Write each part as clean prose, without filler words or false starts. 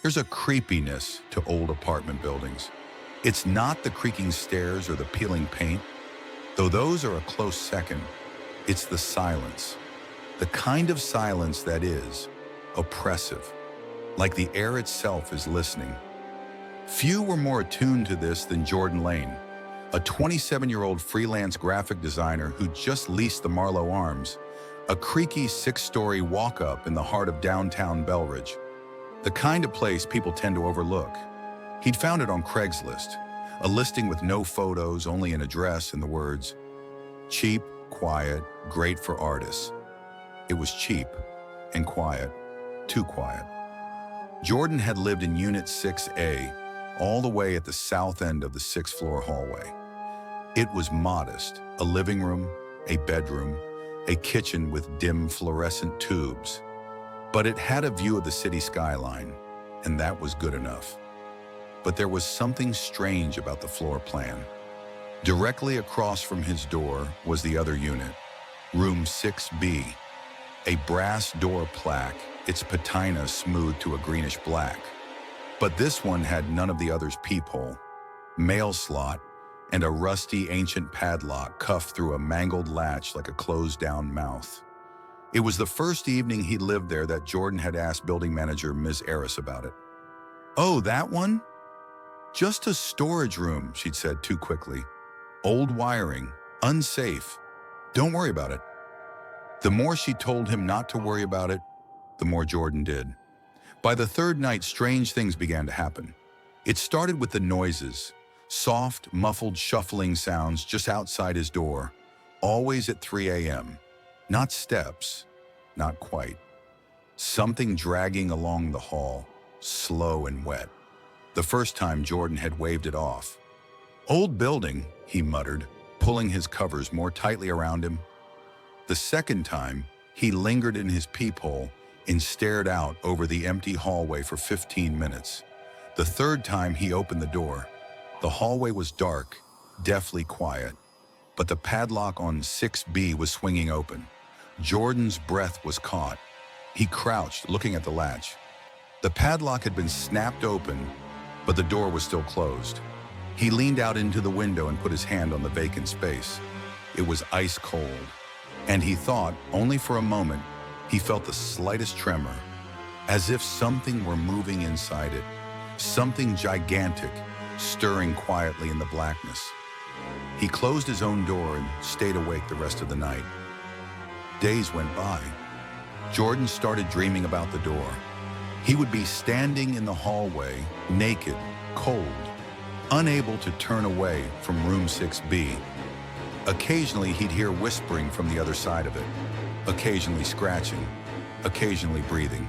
There's a creepiness to old apartment buildings. It's not the creaking stairs or the peeling paint, though those are a close second. It's the silence. The kind of silence that is oppressive, like the air itself is listening. Few were more attuned to this than Jordan Lane, a 27-year-old freelance graphic designer who just leased the Marlowe Arms, a creaky 6-story walk-up in the heart of downtown Bellridge. The kind of place people tend to overlook. He'd found it on Craigslist, a listing with no photos, only an address and the words, cheap, quiet, great for artists. It was cheap and quiet, too quiet. Jordan had lived in Unit 6A, all the way at the south end of the 6th-floor hallway. It was modest, a living room, a bedroom, a kitchen with dim fluorescent tubes. But it had a view of the city skyline, and that was good enough. But there was something strange about the floor plan. Directly across from his door was the other unit, room 6B, a brass door plaque, its patina smoothed to a greenish black. But this one had none of the others' peephole, mail slot, and a rusty ancient padlock cuffed through a mangled latch like a closed-down mouth. It was the first evening he lived there that Jordan had asked building manager Ms. Eris about it. "Oh, that one? Just a storage room," she'd said too quickly. "Old wiring, unsafe. Don't worry about it." The more she told him not to worry about it, the more Jordan did. By the third night, strange things began to happen. It started with the noises, soft, muffled shuffling sounds just outside his door, always at 3 a.m. Not steps, not quite. Something dragging along the hall, slow and wet. The first time Jordan had waved it off. "Old building," he muttered, pulling his covers more tightly around him. The second time, he lingered in his peephole and stared out over the empty hallway for 15 minutes. The third time he opened the door. The hallway was dark, deathly quiet, but the padlock on 6B was swinging open. Jordan's breath was caught. He crouched, looking at the latch. The padlock had been snapped open, but the door was still closed. He leaned out into the window and put his hand on the vacant space. It was ice cold, and he thought, only for a moment, he felt the slightest tremor, as if something were moving inside it, something gigantic, stirring quietly in the blackness. He closed his own door and stayed awake the rest of the night. Days went by. Jordan started dreaming about the door. He would be standing in the hallway, naked, cold, unable to turn away from room 6B. Occasionally, he'd hear whispering from the other side of it, occasionally scratching, occasionally breathing.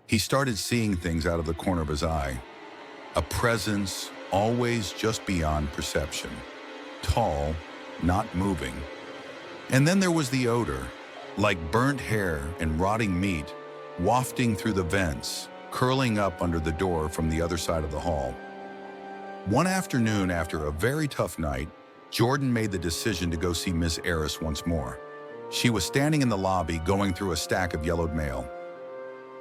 He started seeing things out of the corner of his eye, a presence always just beyond perception, tall, not moving. And then there was the odor, like burnt hair and rotting meat, wafting through the vents, curling up under the door from the other side of the hall. One afternoon, after a very tough night, Jordan made the decision to go see Miss Eris once more. She was standing in the lobby going through a stack of yellowed mail.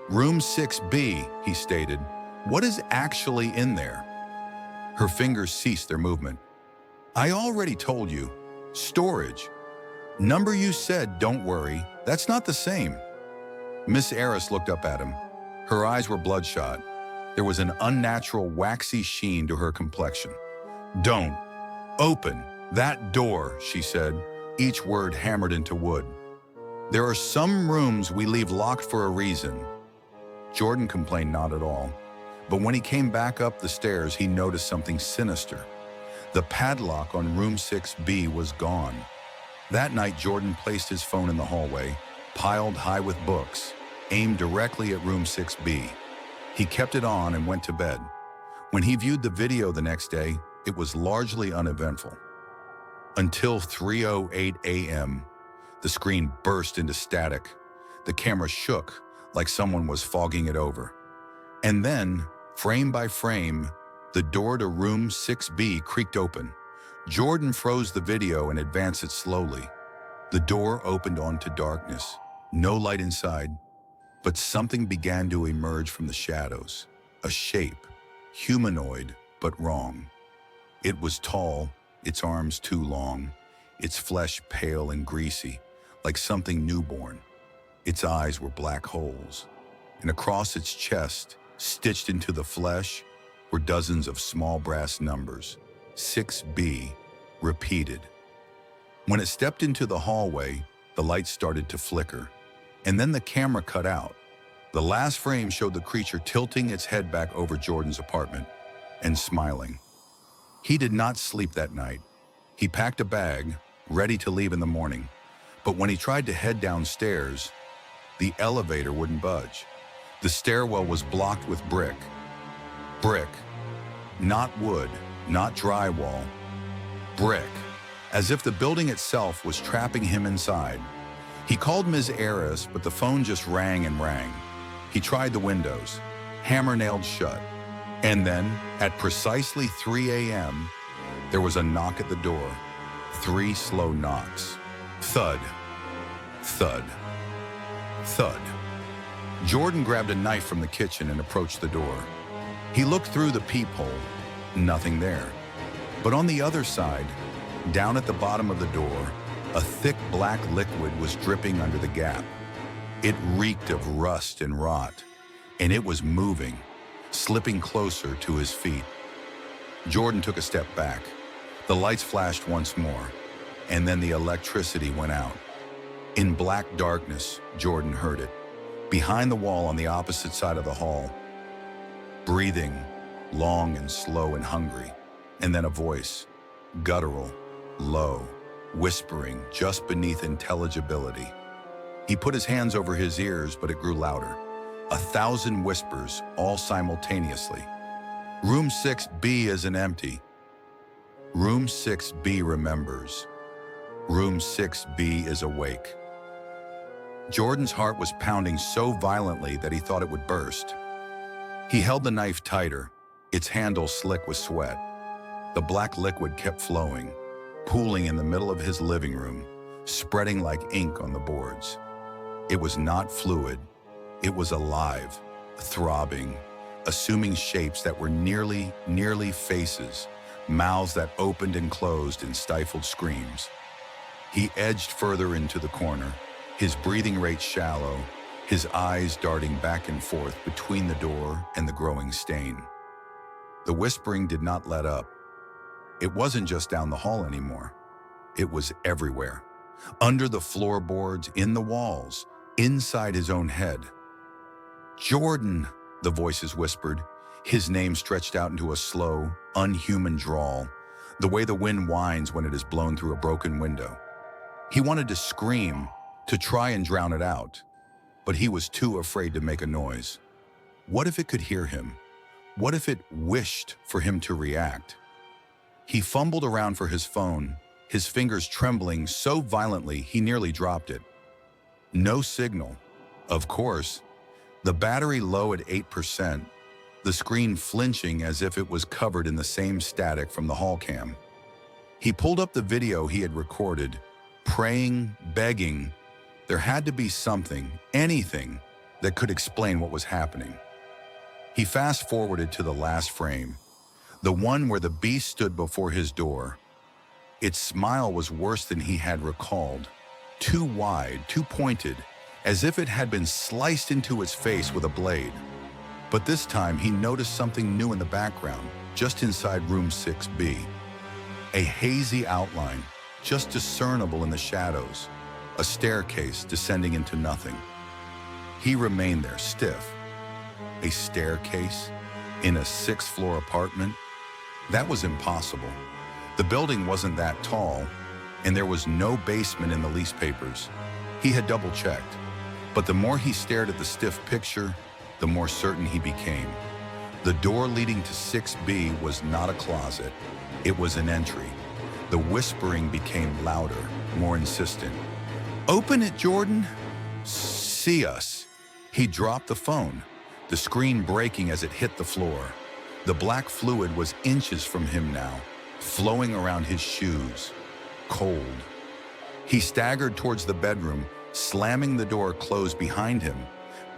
"Room 6B, he stated. "What is actually in there?" Her fingers ceased their movement. "I already told you. Storage. Number you said, don't worry. That's not the same." Miss Eris looked up at him. Her eyes were bloodshot. There was an unnatural waxy sheen to her complexion. "Don't. Open that door," she said, each word hammered into wood. "There are some rooms we leave locked for a reason." Jordan complained not at all. But when he came back up the stairs, he noticed something sinister. The padlock on room 6B was gone. That night, Jordan placed his phone in the hallway, piled high with books, aimed directly at room 6B. He kept it on and went to bed. When he viewed the video the next day, it was largely uneventful. Until 3:08 a.m., the screen burst into static. The camera shook like someone was fogging it over. And then, frame by frame, the door to room 6B creaked open. Jordan froze the video and advanced it slowly. The door opened onto darkness. No light inside, but something began to emerge from the shadows. a shape, humanoid, but wrong. It was tall, its arms too long, its flesh pale and greasy, like something newborn. Its eyes were black holes, and across its chest, stitched into the flesh, were dozens of small brass numbers, 6B, repeated. When it stepped into the hallway, the lights started to flicker, and then the camera cut out. The last frame showed the creature tilting its head back over Jordan's apartment and smiling. He did not sleep that night. He packed a bag, ready to leave in the morning, but when he tried to head downstairs, the elevator wouldn't budge. The stairwell was blocked with brick. Brick. Not wood, not drywall. Brick. As if the building itself was trapping him inside. He called Ms. Eris, but the phone just rang and rang. He tried the windows, hammer nailed shut. And then, at precisely 3 a.m., there was a knock at the door. 3 slow knocks. Thud. Thud. Thud. Jordan grabbed a knife from the kitchen and approached the door. He looked through the peephole. Nothing there. But on the other side, down at the bottom of the door, a thick black liquid was dripping under the gap. It reeked of rust and rot, and it was moving, slipping closer to his feet. Jordan took a step back. The lights flashed once more, and then the electricity went out. In black darkness, Jordan heard it. Behind the wall on the opposite side of the hall, breathing, long and slow and hungry, and then a voice, guttural, low, whispering just beneath intelligibility. He put his hands over his ears, but it grew louder. 1,000 whispers, all simultaneously. Room 6B isn't empty. Room 6B remembers. Room 6B is awake. Jordan's heart was pounding so violently that he thought it would burst. He held the knife tighter, its handle slick with sweat. The black liquid kept flowing, pooling in the middle of his living room, spreading like ink on the boards. It was not fluid. It was alive, throbbing, assuming shapes that were nearly faces, mouths that opened and closed in stifled screams. He edged further into the corner, his breathing rate shallow, his eyes darting back and forth between the door and the growing stain. The whispering did not let up. It wasn't just down the hall anymore. It was everywhere. Under the floorboards, in the walls, inside his own head. Jordan, the voices whispered, his name stretched out into a slow, unhuman drawl, the way the wind whines when it is blown through a broken window. He wanted to scream, to try and drown it out, but he was too afraid to make a noise. What if it could hear him? What if it wished for him to react? He fumbled around for his phone, his fingers trembling so violently he nearly dropped it. No signal. Of course, the battery low at 8%, the screen flinching as if it was covered in the same static from the hall cam. He pulled up the video he had recorded, praying, begging. There had to be something, anything, that could explain what was happening. He fast-forwarded to the last frame, the one where the beast stood before his door. Its smile was worse than he had recalled, too wide, too pointed, as if it had been sliced into its face with a blade. But this time he noticed something new in the background, just inside room 6B. A hazy outline, just discernible in the shadows, a staircase descending into nothing. He remained there, stiff. A staircase in a 6th-floor apartment? That was impossible. The building wasn't that tall, and there was no basement in the lease papers. He had double-checked. But the more he stared at the stiff picture, the more certain he became. The door leading to 6B was not a closet. It was an entry. The whispering became louder, more insistent. "Open it, Jordan. See us." He dropped the phone, the screen breaking as it hit the floor. The black fluid was inches from him now, flowing around his shoes, cold. He staggered towards the bedroom, slamming the door closed behind him,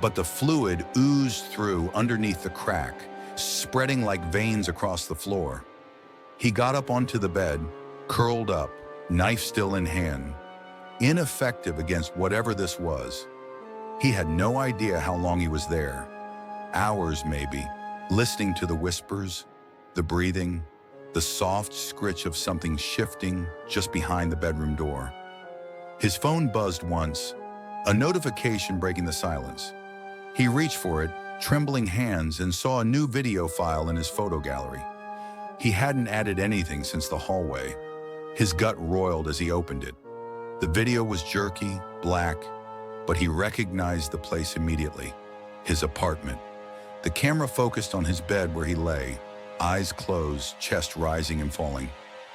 but the fluid oozed through underneath the crack, spreading like veins across the floor. He got up onto the bed, curled up, knife still in hand, ineffective against whatever this was. He had no idea how long he was there. Hours maybe, listening to the whispers, the breathing, the soft scritch of something shifting just behind the bedroom door. His phone buzzed once, a notification breaking the silence. He reached for it, trembling hands, and saw a new video file in his photo gallery. He hadn't added anything since the hallway. His gut roiled as he opened it. The video was jerky, black, but he recognized the place immediately. His apartment. The camera focused on his bed where he lay, eyes closed, chest rising and falling,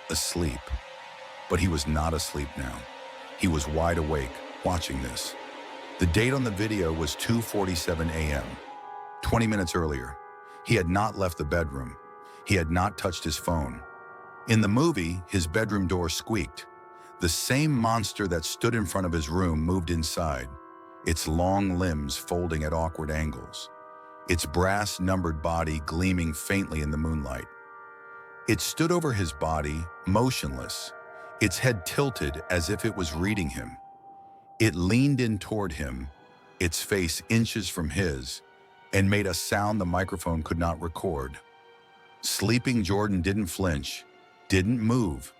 asleep. But he was not asleep now. He was wide awake, watching this. The date on the video was 2:47 a.m., 20 minutes earlier. He had not left the bedroom. He had not touched his phone. In the movie, his bedroom door squeaked. The same monster that stood in front of his room moved inside, its long limbs folding at awkward angles, its brass-numbered body gleaming faintly in the moonlight. It stood over his body, motionless, its head tilted as if it was reading him. It leaned in toward him, its face inches from his, and made a sound the microphone could not record. Sleeping Jordan didn't flinch, didn't move.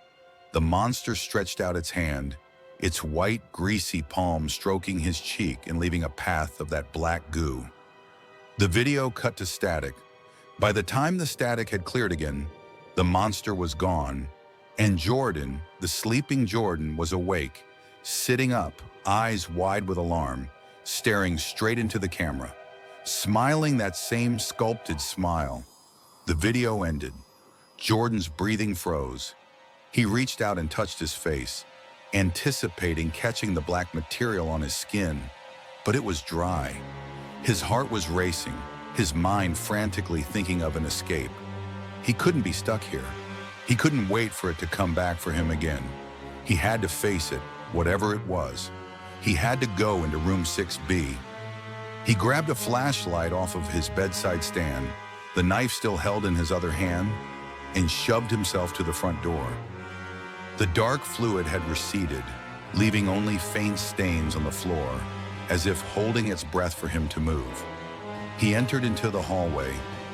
The monster stretched out its hand, its white, greasy palm stroking his cheek and leaving a path of that black goo. The video cut to static. By the time the static had cleared again, the monster was gone, and Jordan, the sleeping Jordan, was awake, sitting up, eyes wide with alarm, staring straight into the camera, smiling that same sculpted smile. The video ended. Jordan's breathing froze. He reached out and touched his face, anticipating catching the black material on his skin, but it was dry. His heart was racing, his mind frantically thinking of an escape. He couldn't be stuck here. He couldn't wait for it to come back for him again. He had to face it, whatever it was. He had to go into room 6B. He grabbed a flashlight off of his bedside stand, the knife still held in his other hand, and shoved himself to the front door. The dark fluid had receded, leaving only faint stains on the floor, as if holding its breath for him to move. He entered into the hallway,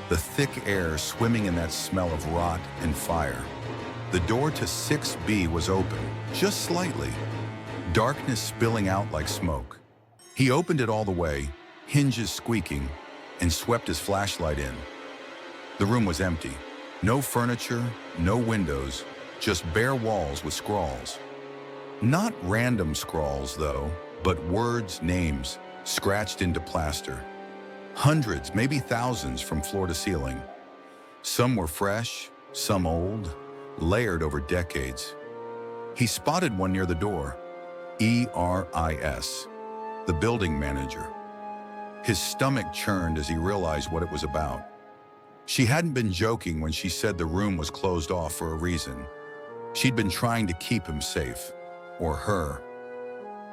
the thick air swimming in that smell of rot and fire. The door to 6B was open, just slightly, darkness spilling out like smoke. He opened it all the way, hinges squeaking, and swept his flashlight in. The room was empty. No furniture, no windows, just bare walls with scrawls. Not random scrawls, though, but words, names, scratched into plaster. Hundreds, maybe thousands from floor to ceiling. Some were fresh, some old, layered over decades. He spotted one near the door, Eris, the building manager. His stomach churned as he realized what it was about. She hadn't been joking when she said the room was closed off for a reason. She'd been trying to keep him safe, or her.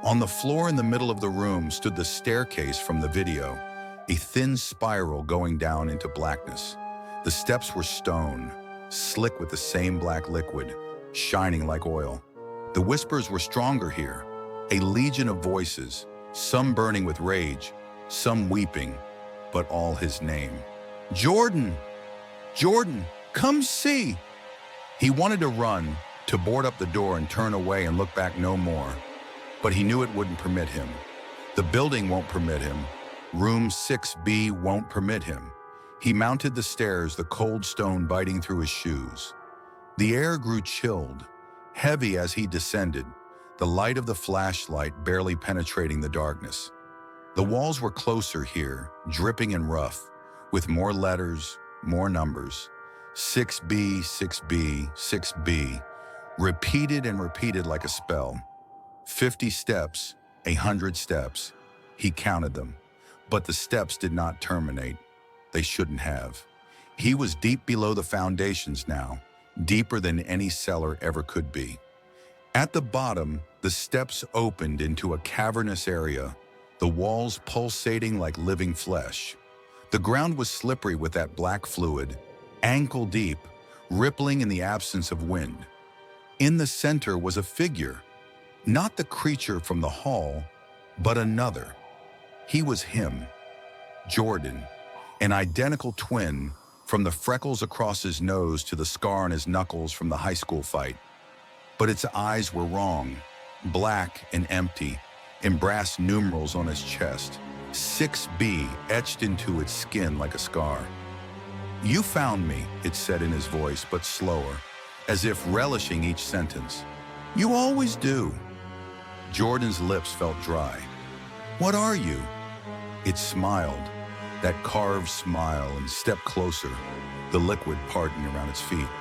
On the floor in the middle of the room stood the staircase from the video, a thin spiral going down into blackness. The steps were stone, slick with the same black liquid, shining like oil. The whispers were stronger here, a legion of voices, some burning with rage, some weeping, but all his name. Jordan! Jordan, come see! He wanted to run, to board up the door and turn away and look back no more, but he knew it wouldn't permit him. The building won't permit him. Room 6B won't permit him. He mounted the stairs, the cold stone biting through his shoes. The air grew chilled, heavy as he descended, the light of the flashlight barely penetrating the darkness. The walls were closer here, dripping and rough, with more letters, more numbers. 6B, 6B, 6B, repeated and repeated like a spell. 50 steps, 100 steps. He counted them, but the steps did not terminate. They shouldn't have. He was deep below the foundations now, deeper than any cellar ever could be. At the bottom, the steps opened into a cavernous area, the walls pulsating like living flesh. The ground was slippery with that black fluid, ankle deep, rippling in the absence of wind. In the center was a figure, not the creature from the hall, but another. He was him, Jordan, an identical twin, from the freckles across his nose to the scar on his knuckles from the high school fight. But its eyes were wrong, black and empty, and brass numerals on his chest, 6B etched into its skin like a scar. "You found me," it said in his voice, but slower, as if relishing each sentence. "You always do." Jordan's lips felt dry. "What are you?" It smiled, that carved smile, and stepped closer, the liquid parting around its feet.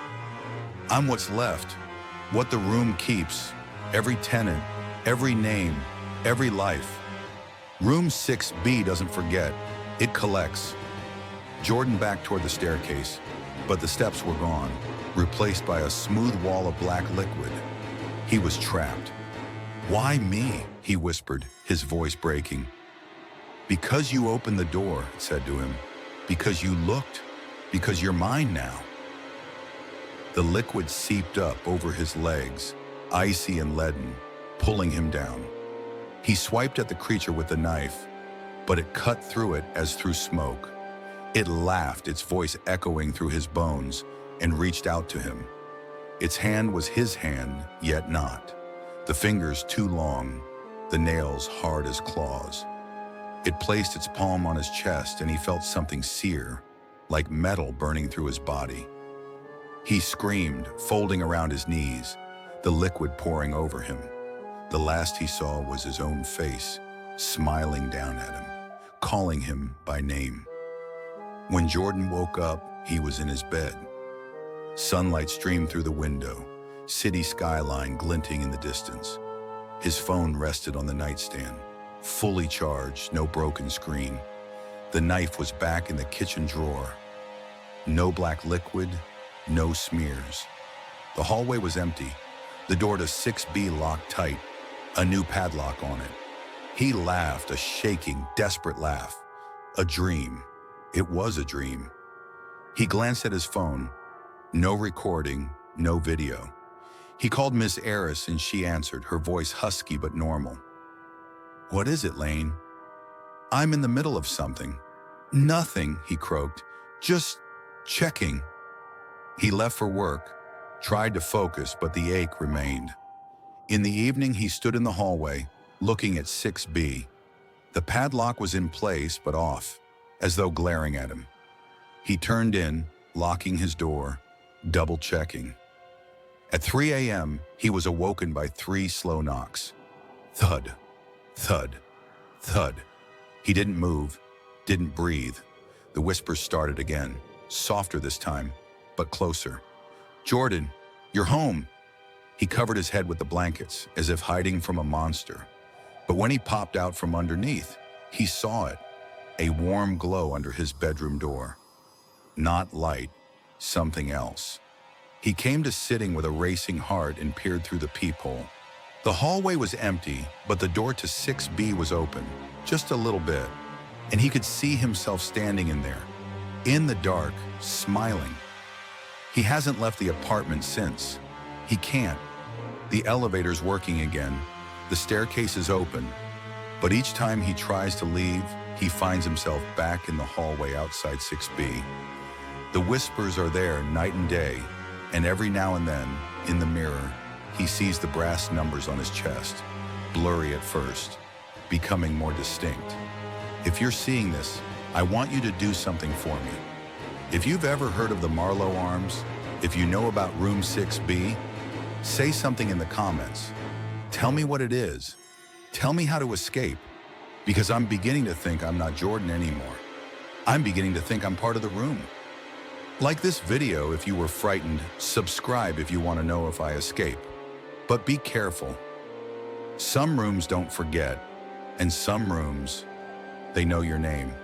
"I'm what's left, what the room keeps, every tenant, every name, every life. Room 6B doesn't forget, it collects." Jordan backed toward the staircase, but the steps were gone, replaced by a smooth wall of black liquid. He was trapped. "Why me?" he whispered, his voice breaking. "Because you opened the door," it said to him. "Because you looked. Because you're mine now." The liquid seeped up over his legs, icy and leaden, pulling him down. He swiped at the creature with the knife, but it cut through it as through smoke. It laughed, its voice echoing through his bones, and reached out to him. Its hand was his hand, yet not. The fingers too long, the nails hard as claws. It placed its palm on his chest, and he felt something sear, like metal burning through his body. He screamed, folding around his knees, the liquid pouring over him. The last he saw was his own face, smiling down at him, calling him by name. When Jordan woke up, he was in his bed. Sunlight streamed through the window, city skyline glinting in the distance. His phone rested on the nightstand, fully charged, no broken screen. The knife was back in the kitchen drawer. No black liquid, no smears. The hallway was empty, the door to 6B locked tight, a new padlock on it. He laughed, a shaking, desperate laugh. A dream. It was a dream. He glanced at his phone. No recording, no video. He called Miss Eris and she answered, her voice husky but normal. "What is it, Lane?" "I'm in the middle of something." "Nothing," he croaked. "Just checking." He left for work, tried to focus, but the ache remained. In the evening, he stood in the hallway, looking at 6B. The padlock was in place but off, as though glaring at him. He turned in, locking his door, double-checking. At 3 a.m., he was awoken by 3 slow knocks. Thud, thud, thud. He didn't move, didn't breathe. The whispers started again, softer this time, but closer. "Jordan, you're home." He covered his head with the blankets, as if hiding from a monster. But when he popped out from underneath, he saw it, a warm glow under his bedroom door. Not light, something else. He came to sitting with a racing heart and peered through the peephole. The hallway was empty, but the door to 6B was open, just a little bit, and he could see himself standing in there, in the dark, smiling. He hasn't left the apartment since. He can't. The elevator's working again, the staircase is open, but each time he tries to leave, he finds himself back in the hallway outside 6B. The whispers are there night and day, and every now and then, in the mirror, he sees the brass numbers on his chest, blurry at first, becoming more distinct. If you're seeing this, I want you to do something for me. If you've ever heard of the Marlowe Arms, if you know about room 6B, say something in the comments. Tell me what it is. Tell me how to escape, because I'm beginning to think I'm not Jordan anymore. I'm beginning to think I'm part of the room. Like this video if you were frightened, subscribe if you want to know if I escape. But be careful. Some rooms don't forget, and some rooms, they know your name.